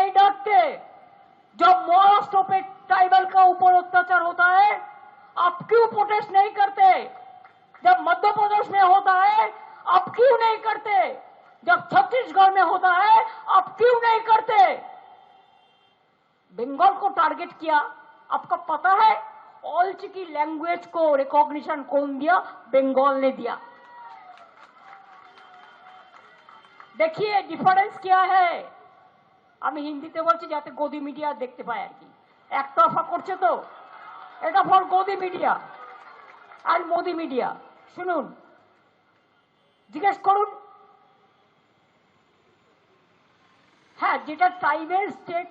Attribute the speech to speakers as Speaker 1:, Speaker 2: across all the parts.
Speaker 1: नहीं डरते। जब महाराष्ट्र पे ट्राइबल का ऊपर अत्याचार होता है, आप क्यों प्रोटेस्ट नहीं करते? जब मध्य प्रदेश में होता है, आप क्यों नहीं करते? जब छत्तीसगढ़ में होता है, आप क्यों नहीं करते? बंगाल को टारगेट किया, आपका पता है ऑल्च की लैंग्वेज को रिकॉग्निशन कौन दिया? बंगाल ने दिया। देखिए डिफरेंस क्या है। আমি হিন্দিতে বলছি যাতে গদি মিডিয়া দেখতে পায় আর কি। একতরফা করছে তো, এটা ফর গদি মিডিয়া আর মোদি মিডিয়া। শুনুন, জিজ্ঞেস করুন। হ্যাঁ, যেটা ট্রাইবেল স্টেট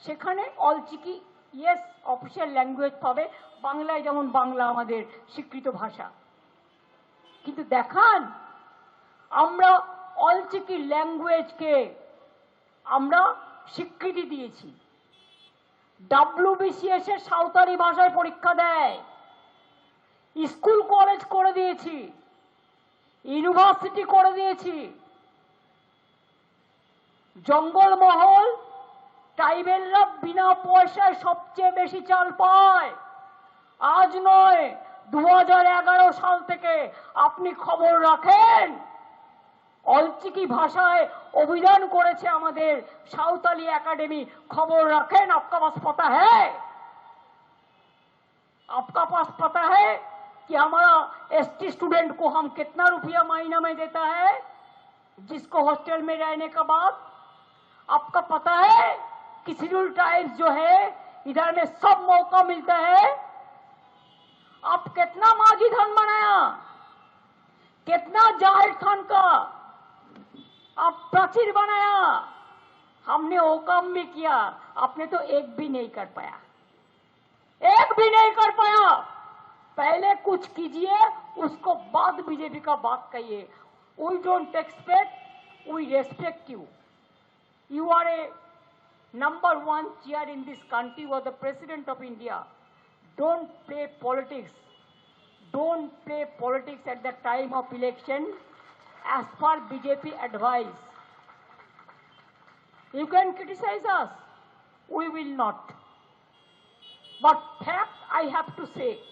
Speaker 1: সেখানে অলচিকি ইয়েস অফিসিয়াল ল্যাঙ্গুয়েজ পাবে, বাংলায় যেমন বাংলা আমাদের স্বীকৃত ভাষা। কিন্তু দেখান আমরা অলচিকি ল্যাঙ্গুয়েজকে আমরা স্বীকৃতি দিয়েছি। WBCS এর সাঁওতালি ভাষায় পরীক্ষা দেয়, স্কুল কলেজ করে দিয়েছি, ইউনিভার্সিটি করে দিয়েছি। জঙ্গলমহল ট্রাইবেলরা বিনা পয়সায় সবচেয়ে বেশি চাল পায়। আজ নয়, 2011 সাল থেকে আপনি খবর রাখেন, অলচিকি ভাষায় অভিযান করেছে আমাদের সাঁওতালি एकेडमी। खबर रखें, आपका पास पता है? आपका पास पता है कि हमारा ST स्टूडेंट को हम कितना रुपया महीना में देता है, जिसको हॉस्टल में रहने का बाद? आपका पता है कि शेड्यूल ट्राइब्स जो है इधर में सब मौका मिलता है। आप कितना माझी धन बनाया, कितना जाहिर खान का आप प्राचीर बनाया, हमने वो काम भी किया, आपने तो एक भी नहीं कर पाया, एक भी नहीं कर पाया। पहले कुछ कीजिए, उसको बाद बीजेपी का बात कहिए। We don't expect, we respect you. You are a #1 chair in this country, you are the President of India. Don't play politics. Don't play politics at the time of election as per BJP advice. You can criticize us, we will not. But fact I have to say,